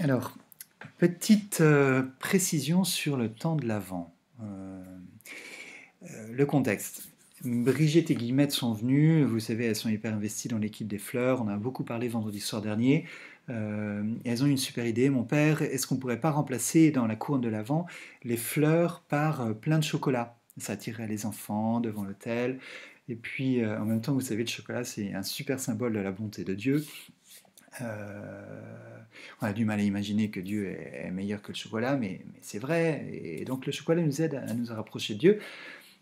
Alors, petite précision sur le temps de l'Avent. Le contexte. Brigitte et Guillemette sont venues, vous savez, elles sont hyper investies dans l'équipe des fleurs, on a beaucoup parlé vendredi soir dernier. Elles ont une super idée, mon père, est-ce qu'on ne pourrait pas remplacer dans la couronne de l'Avent les fleurs par plein de chocolat? Ça attirerait les enfants devant l'autel. Et puis, en même temps, vous savez, le chocolat, c'est un super symbole de la bonté de Dieu. On a du mal à imaginer que Dieu est meilleur que le chocolat, mais c'est vrai. Et donc le chocolat nous aide à nous rapprocher de Dieu.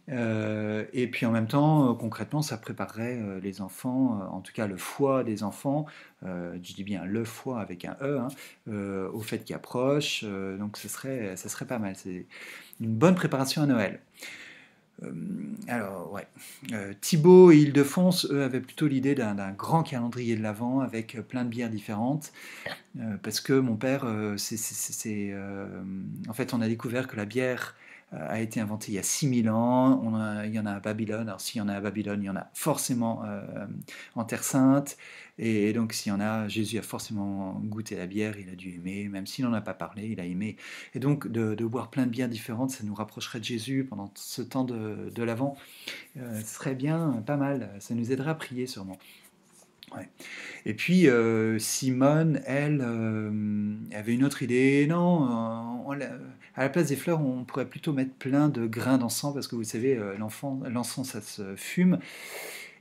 Et puis en même temps, concrètement, ça préparerait les enfants, en tout cas le foie des enfants, je dis bien le foie avec un E, hein, au fait qui approche. Donc ça serait pas mal. C'est une bonne préparation à Noël. Alors, ouais. Thibaut et Île-de-France, eux, avaient plutôt l'idée d'un grand calendrier de l'Avent avec plein de bières différentes. Parce que mon père, en fait, on a découvert que la bière a été inventée il y a 6000 ans. Il y en a à Babylone. Alors, s'il y en a à Babylone, il y en a forcément en Terre Sainte. Et donc, s'il y en a, Jésus a forcément goûté la bière, il a dû aimer. Même s'il n'en a pas parlé, il a aimé. Et donc, de boire plein de bières différentes, ça nous rapprocherait de Jésus pendant ce temps de l'Avent. Ce serait bien, pas mal. Ça nous aiderait à prier, sûrement. Ouais. Et puis Simone, elle, avait une autre idée. Non, à la place des fleurs, on pourrait plutôt mettre plein de grains d'encens parce que vous savez, l'encens, ça se fume.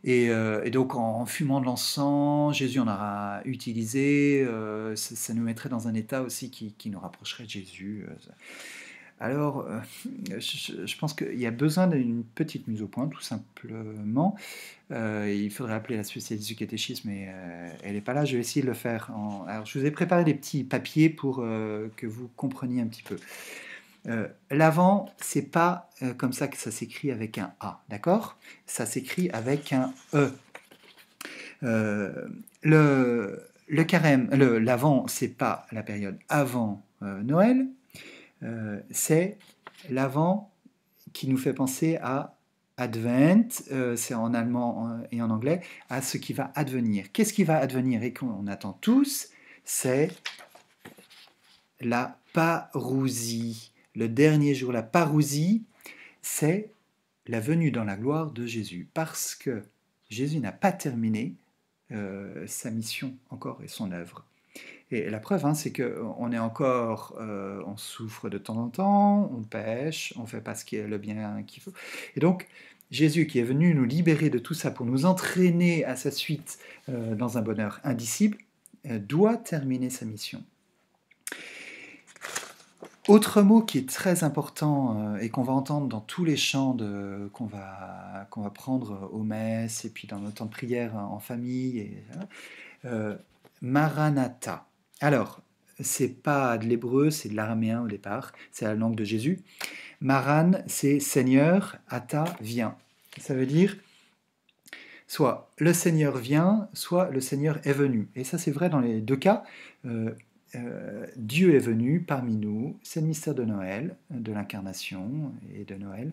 Et donc en fumant de l'encens, Jésus en aura utilisé. Ça nous mettrait dans un état aussi qui nous rapprocherait de Jésus. Alors, je pense qu'il y a besoin d'une petite mise au point, tout simplement. Il faudrait appeler la spécialiste du catéchisme, mais elle n'est pas là. Je vais essayer de le faire. Alors, je vous ai préparé des petits papiers pour que vous compreniez un petit peu. L'avant, c'est pas comme ça que ça s'écrit avec un A, d'accord? Ça s'écrit avec un E. Le carême, l'avant, c'est pas la période avant Noël, c'est l'avant qui nous fait penser à Advent, c'est en allemand et en anglais, à ce qui va advenir. Qu'est-ce qui va advenir et qu'on attend tous? C'est la parousie. Le dernier jour, la parousie, c'est la venue dans la gloire de Jésus. Parce que Jésus n'a pas terminé sa mission encore et son œuvre. Et la preuve, hein, c'est qu'on est encore, on souffre de temps en temps, on pêche, on ne fait pas ce qui est le bien qu'il faut. Et donc, Jésus qui est venu nous libérer de tout ça pour nous entraîner à sa suite dans un bonheur indicible, doit terminer sa mission. Autre mot qui est très important et qu'on va entendre dans tous les chants qu'on va prendre aux messes et puis dans nos temps de prière en famille, Maranatha. Alors, c'est pas de l'hébreu, c'est de l'araméen au départ, c'est la langue de Jésus. Maran, c'est Seigneur, Atha, viens. Ça veut dire soit le Seigneur vient, soit le Seigneur est venu. Et ça, c'est vrai dans les deux cas. Dieu est venu parmi nous, c'est le mystère de Noël, de l'incarnation et de Noël.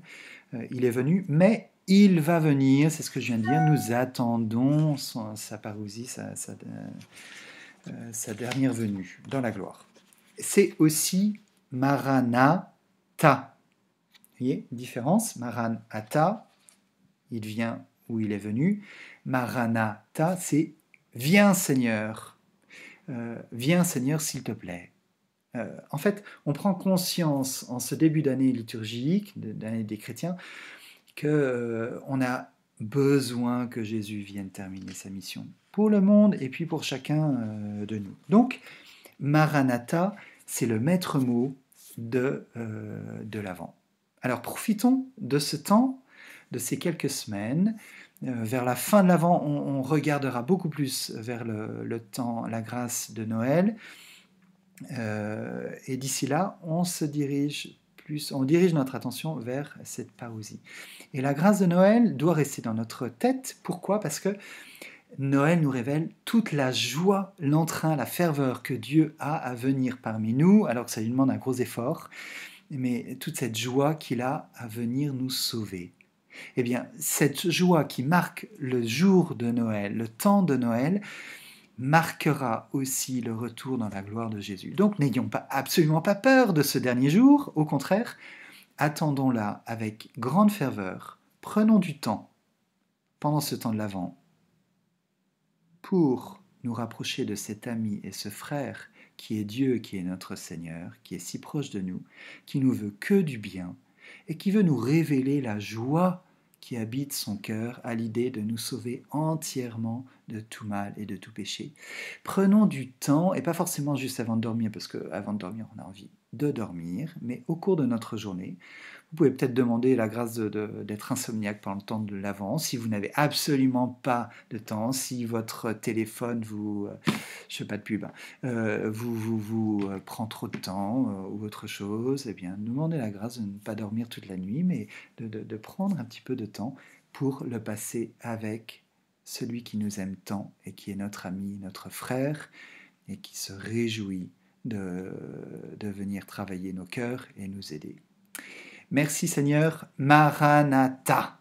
Il est venu, mais il va venir, c'est ce que je viens de dire, nous attendons sa parousie, sa dernière venue dans la gloire. C'est aussi Maranatha. Vous voyez, différence, Maranatha, il vient où il est venu. Maranatha, c'est viens Seigneur. Viens Seigneur, s'il te plaît. En fait, on prend conscience en ce début d'année liturgique, d'année des chrétiens, qu'on a besoin que Jésus vienne terminer sa mission pour le monde et puis pour chacun de nous. Donc, Maranatha, c'est le maître mot de l'Avent. Alors, profitons de ce temps, de ces quelques semaines. Vers la fin de l'Avent, on regardera beaucoup plus vers le temps, la grâce de Noël. Et d'ici là, on dirige notre attention vers cette parousie. Et la grâce de Noël doit rester dans notre tête. Pourquoi? Parce que Noël nous révèle toute la joie, l'entrain, la ferveur que Dieu a à venir parmi nous, alors que ça lui demande un gros effort, mais toute cette joie qu'il a à venir nous sauver. Eh bien, cette joie qui marque le jour de Noël, le temps de Noël, marquera aussi le retour dans la gloire de Jésus. Donc n'ayons absolument pas peur de ce dernier jour, au contraire, attendons-la avec grande ferveur, prenons du temps pendant ce temps de l'Avent pour nous rapprocher de cet ami et ce frère qui est Dieu, qui est notre Seigneur, qui est si proche de nous, qui nous veut que du bien et qui veut nous révéler la joie qui habite son cœur à l'idée de nous sauver entièrement de tout mal et de tout péché. Prenons du temps, et pas forcément juste avant de dormir, parce qu'avant de dormir, on a envie de dormir, mais au cours de notre journée, vous pouvez peut-être demander la grâce d'être insomniaque pendant le temps de l'Avent, si vous n'avez absolument pas de temps, si votre téléphone vous, je fais pas de pub, vous prend trop de temps ou autre chose, eh bien, demandez la grâce de ne pas dormir toute la nuit, mais de prendre un petit peu de temps pour le passer avec celui qui nous aime tant et qui est notre ami, notre frère, et qui se réjouit de venir travailler nos cœurs et nous aider. Merci Seigneur, Maranatha.